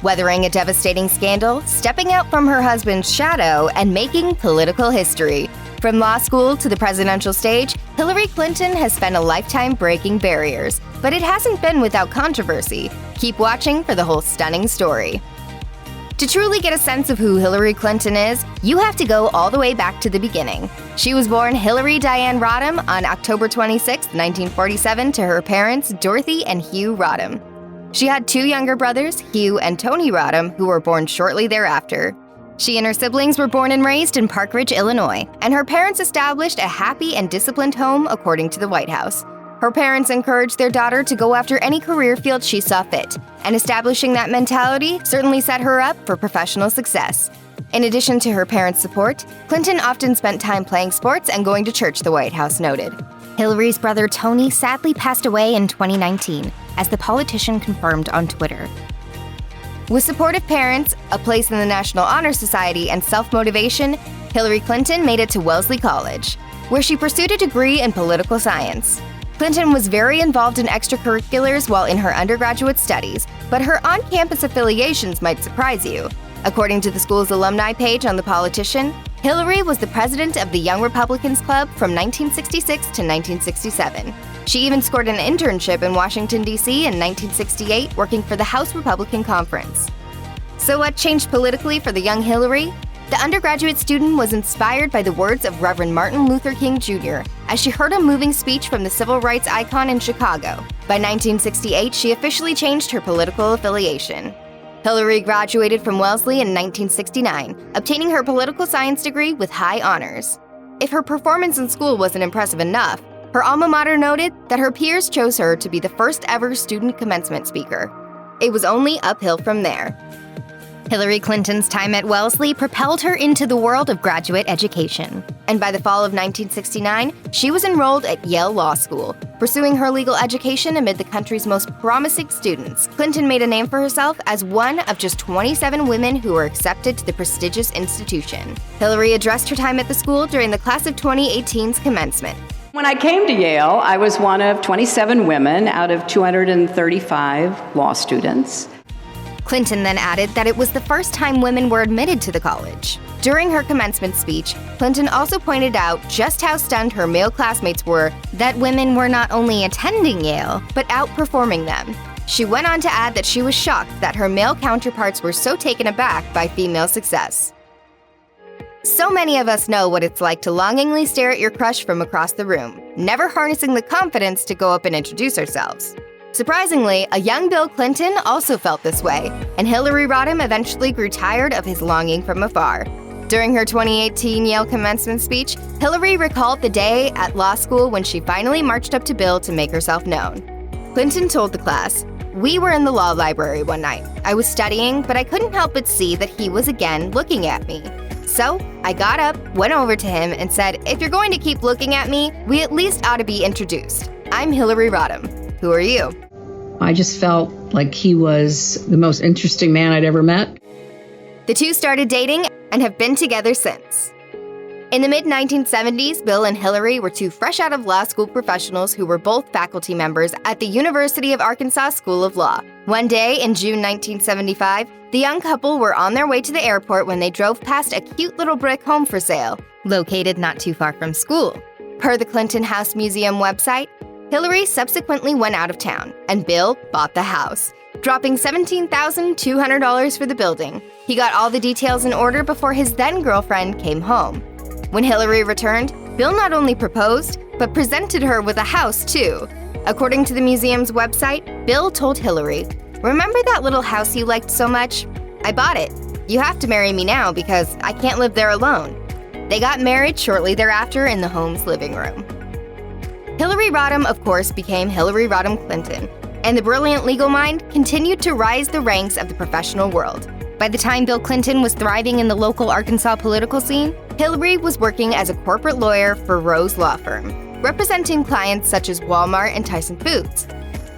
weathering a devastating scandal, stepping out from her husband's shadow, and making political history. From law school to the presidential stage, Hillary Clinton has spent a lifetime breaking barriers, but it hasn't been without controversy. Keep watching for the whole stunning story. To truly get a sense of who Hillary Clinton is, you have to go all the way back to the beginning. She was born Hillary Diane Rodham on October 26, 1947, to her parents, Dorothy and Hugh Rodham. She had two younger brothers, Hugh and Tony Rodham, who were born shortly thereafter. She and her siblings were born and raised in Park Ridge, Illinois, and her parents established a happy and disciplined home according to the White House. Her parents encouraged their daughter to go after any career field she saw fit, and establishing that mentality certainly set her up for professional success. In addition to her parents' support, Clinton often spent time playing sports and going to church, the White House noted. Hillary's brother Tony sadly passed away in 2019, as the politician confirmed on Twitter. With supportive parents, a place in the National Honor Society, and self-motivation, Hillary Clinton made it to Wellesley College, where she pursued a degree in political science. Clinton was very involved in extracurriculars while in her undergraduate studies, but her on-campus affiliations might surprise you. According to the school's alumni page on The Politician, Hillary was the president of the Young Republicans Club from 1966 to 1967. She even scored an internship in Washington, D.C. in 1968, working for the House Republican Conference. So what changed politically for the young Hillary? The undergraduate student was inspired by the words of Reverend Martin Luther King Jr. as she heard a moving speech from the civil rights icon in Chicago. By 1968, she officially changed her political affiliation. Hillary graduated from Wellesley in 1969, obtaining her political science degree with high honors. If her performance in school wasn't impressive enough, her alma mater noted that her peers chose her to be the first ever student commencement speaker. It was only uphill from there. Hillary Clinton's time at Wellesley propelled her into the world of graduate education. And by the fall of 1969, she was enrolled at Yale Law School, pursuing her legal education amid the country's most promising students. Clinton made a name for herself as one of just 27 women who were accepted to the prestigious institution. Hillary addressed her time at the school during the class of 2018's commencement. When I came to Yale, I was one of 27 women out of 235 law students. Clinton then added that it was the first time women were admitted to the college. During her commencement speech, Clinton also pointed out just how stunned her male classmates were that women were not only attending Yale, but outperforming them. She went on to add that she was shocked that her male counterparts were so taken aback by female success. So many of us know what it's like to longingly stare at your crush from across the room, never harnessing the confidence to go up and introduce ourselves. Surprisingly, a young Bill Clinton also felt this way, and Hillary Rodham eventually grew tired of his longing from afar. During her 2018 Yale commencement speech, Hillary recalled the day at law school when she finally marched up to Bill to make herself known. Clinton told the class, "We were in the law library one night. I was studying, but I couldn't help but see that he was again looking at me. So I got up, went over to him, and said, 'If you're going to keep looking at me, we at least ought to be introduced. I'm Hillary Rodham. Who are you?' I just felt like he was the most interesting man I'd ever met." The two started dating and have been together since. In the mid-1970s, Bill and Hillary were two fresh out of law school professionals who were both faculty members at the University of Arkansas School of Law. One day in June 1975, the young couple were on their way to the airport when they drove past a cute little brick home for sale, located not too far from school. Per the Clinton House Museum website, Hillary subsequently went out of town, and Bill bought the house, dropping $17,200 for the building. He got all the details in order before his then-girlfriend came home. When Hillary returned, Bill not only proposed, but presented her with a house, too. According to the museum's website, Bill told Hillary, "Remember that little house you liked so much? I bought it. You have to marry me now because I can't live there alone." They got married shortly thereafter in the home's living room. Hillary Rodham, of course, became Hillary Rodham Clinton, and the brilliant legal mind continued to rise the ranks of the professional world. By the time Bill Clinton was thriving in the local Arkansas political scene, Hillary was working as a corporate lawyer for Rose Law Firm, representing clients such as Walmart and Tyson Foods.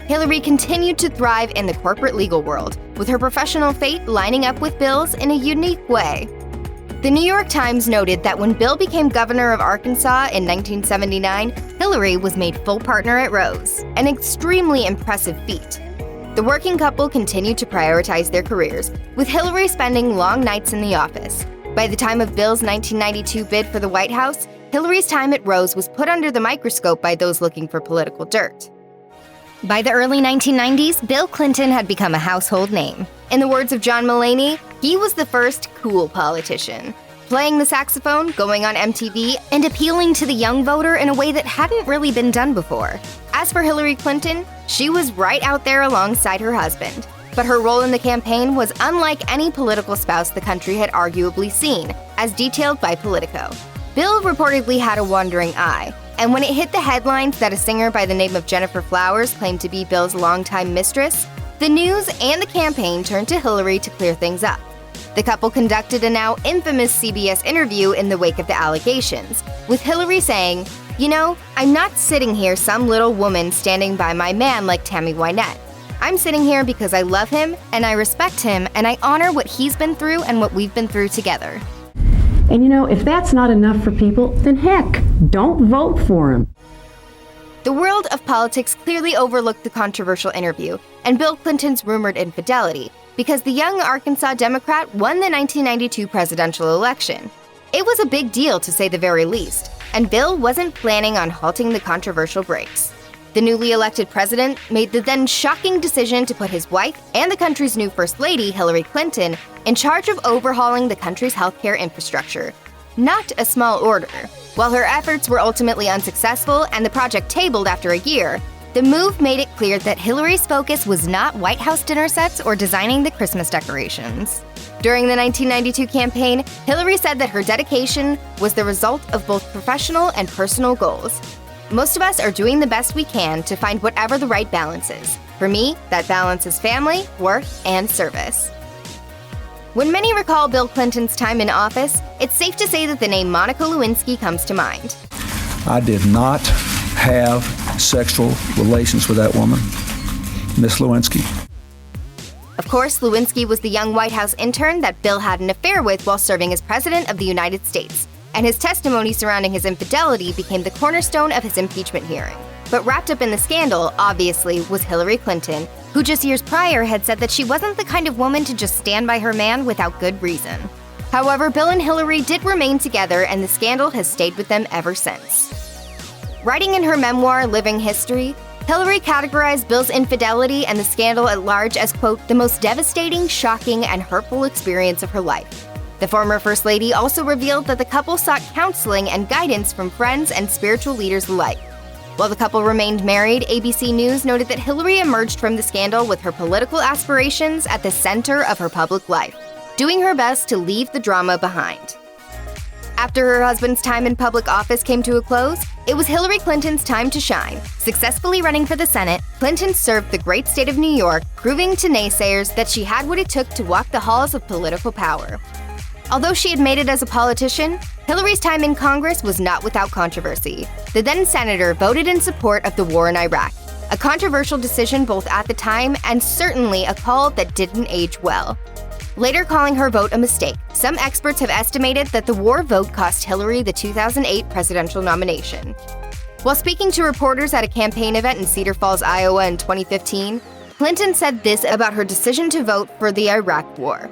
Hillary continued to thrive in the corporate legal world, with her professional fate lining up with Bill's in a unique way. The New York Times noted that when Bill became governor of Arkansas in 1979, Hillary was made full partner at Rose, an extremely impressive feat. The The working couple continued to prioritize their careers, with Hillary spending long nights in the office. By the time of Bill's 1992 bid for the White House, Hillary's time at Rose was put under the microscope by those looking for political dirt. By the early 1990s, Bill Clinton had become a household name. In the words of John Mulaney, he was the first cool politician, playing the saxophone, going on MTV, and appealing to the young voter in a way that hadn't really been done before. As for Hillary Clinton, she was right out there alongside her husband. But her role in the campaign was unlike any political spouse the country had arguably seen, as detailed by Politico. Bill reportedly had a wandering eye, and when it hit the headlines that a singer by the name of Jennifer Flowers claimed to be Bill's longtime mistress, the news and the campaign turned to Hillary to clear things up. The couple conducted a now infamous CBS interview in the wake of the allegations, with Hillary saying, "You know, I'm not sitting here some little woman standing by my man like Tammy Wynette. I'm sitting here because I love him, and I respect him, and I honor what he's been through and what we've been through together." And you know, if that's not enough for people, then heck, don't vote for him. The world of politics clearly overlooked the controversial interview and Bill Clinton's rumored infidelity, because the young Arkansas Democrat won the 1992 presidential election. It was a big deal, to say the very least, and Bill wasn't planning on halting the controversial breaks. The newly elected president made the then shocking decision to put his wife and the country's new First Lady, Hillary Clinton, in charge of overhauling the country's healthcare infrastructure. Not a small order. While her efforts were ultimately unsuccessful and the project tabled after a year, the move made it clear that Hillary's focus was not White House dinner sets or designing the Christmas decorations. During the 1992 campaign, Hillary said that her dedication was the result of both professional and personal goals. Most of us are doing the best we can to find whatever the right balance is. For me, that balance is family, work, and service. When many recall Bill Clinton's time in office, it's safe to say that the name Monica Lewinksy comes to mind. I did not have sexual relations with that woman, Miss Lewinsky. Of course, Lewinsky was the young White House intern that Bill had an affair with while serving as President of the United States, and his testimony surrounding his infidelity became the cornerstone of his impeachment hearing. But wrapped up in the scandal, obviously, was Hillary Clinton, who just years prior had said that she wasn't the kind of woman to just stand by her man without good reason. However, Bill and Hillary did remain together, and the scandal has stayed with them ever since. Writing in her memoir, Living History, Hillary categorized Bill's infidelity and the scandal at large as, quote, the most devastating, shocking, and hurtful experience of her life. The former First Lady also revealed that the couple sought counseling and guidance from friends and spiritual leaders alike. While the couple remained married, ABC News noted that Hillary emerged from the scandal with her political aspirations at the center of her public life, doing her best to leave the drama behind. After her husband's time in public office came to a close, it was Hillary Clinton's time to shine. Successfully running for the Senate, Clinton served the great state of New York, proving to naysayers that she had what it took to walk the halls of political power. Although she had made it as a politician, Hillary's time in Congress was not without controversy. The then senator voted in support of the war in Iraq, a controversial decision both at the time and certainly a call that didn't age well. Later calling her vote a mistake, some experts have estimated that the war vote cost Hillary the 2008 presidential nomination. While speaking to reporters at a campaign event in Cedar Falls, Iowa in 2015, Clinton said this about her decision to vote for the Iraq War.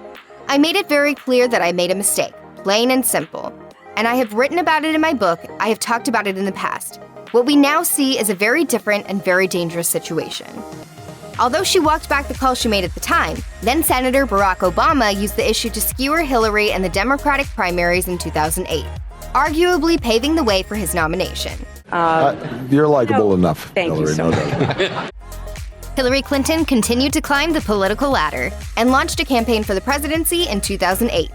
"I made it very clear that I made a mistake, plain and simple. And I have written about it in my book, I have talked about it in the past. What we now see is a very different and very dangerous situation." Although she walked back the call she made at the time, then Senator Barack Obama used the issue to skewer Hillary in the Democratic primaries in 2008, arguably paving the way for his nomination. You're likable enough, Thank Hillary, you so no much. doubt. Hillary Clinton continued to climb the political ladder and launched a campaign for the presidency in 2008.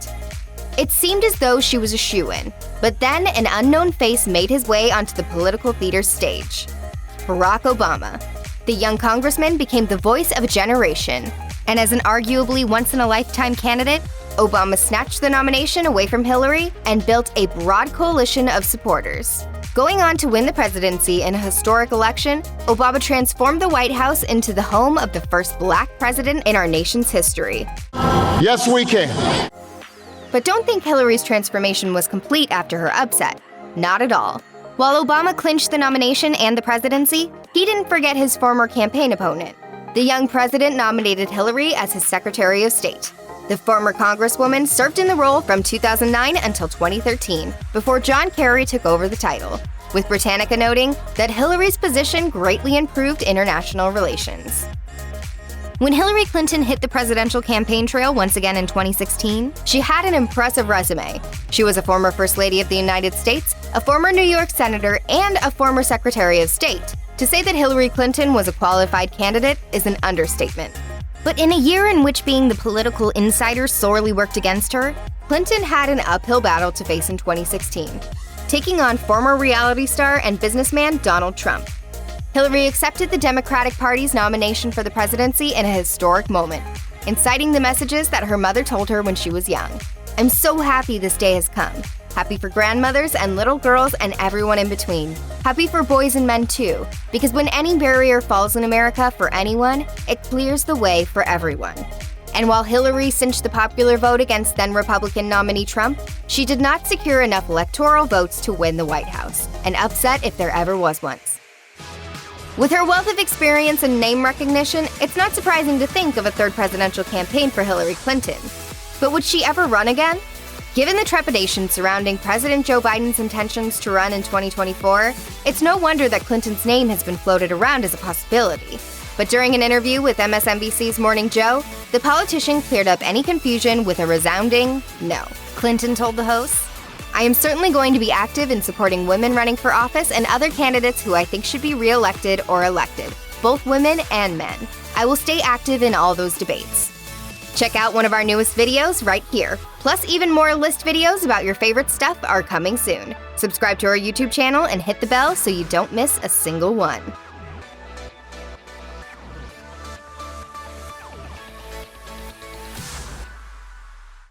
It seemed as though she was a shoo-in, but then an unknown face made his way onto the political theater stage. Barack Obama. The young congressman became the voice of a generation, and as an arguably once-in-a-lifetime candidate, Obama snatched the nomination away from Hillary and built a broad coalition of supporters. Going on to win the presidency in a historic election, Obama transformed the White House into the home of the first Black president in our nation's history. Yes, we can. But don't think Hillary's transformation was complete after her upset. Not at all. While Obama clinched the nomination and the presidency, he didn't forget his former campaign opponent. The young president nominated Hillary as his Secretary of State. The former Congresswoman served in the role from 2009 until 2013, before John Kerry took over the title, with Britannica noting that Hillary's position greatly improved international relations. When Hillary Clinton hit the presidential campaign trail once again in 2016, she had an impressive resume. She was a former First Lady of the United States, a former New York Senator, and a former Secretary of State. To say that Hillary Clinton was a qualified candidate is an understatement. But in a year in which being the political insider sorely worked against her, Clinton had an uphill battle to face in 2016, taking on former reality star and businessman Donald Trump. Hillary accepted the Democratic Party's nomination for the presidency in a historic moment, inciting the messages that her mother told her when she was young. "I'm so happy this day has come. Happy for grandmothers and little girls and everyone in between. Happy for boys and men too, because when any barrier falls in America for anyone, it clears the way for everyone." And while Hillary cinched the popular vote against then-Republican nominee Trump, she did not secure enough electoral votes to win the White House, an upset if there ever was one. With her wealth of experience and name recognition, it's not surprising to think of a third presidential campaign for Hillary Clinton. But would she ever run again? Given the trepidation surrounding President Joe Biden's intentions to run in 2024, it's no wonder that Clinton's name has been floated around as a possibility. But during an interview with MSNBC's Morning Joe, the politician cleared up any confusion with a resounding no. Clinton told the host, "I am certainly going to be active in supporting women running for office and other candidates who I think should be re-elected or elected, both women and men. I will stay active in all those debates." Check out one of our newest videos right here. Plus, even more list videos about your favorite stuff are coming soon. Subscribe to our YouTube channel and hit the bell so you don't miss a single one.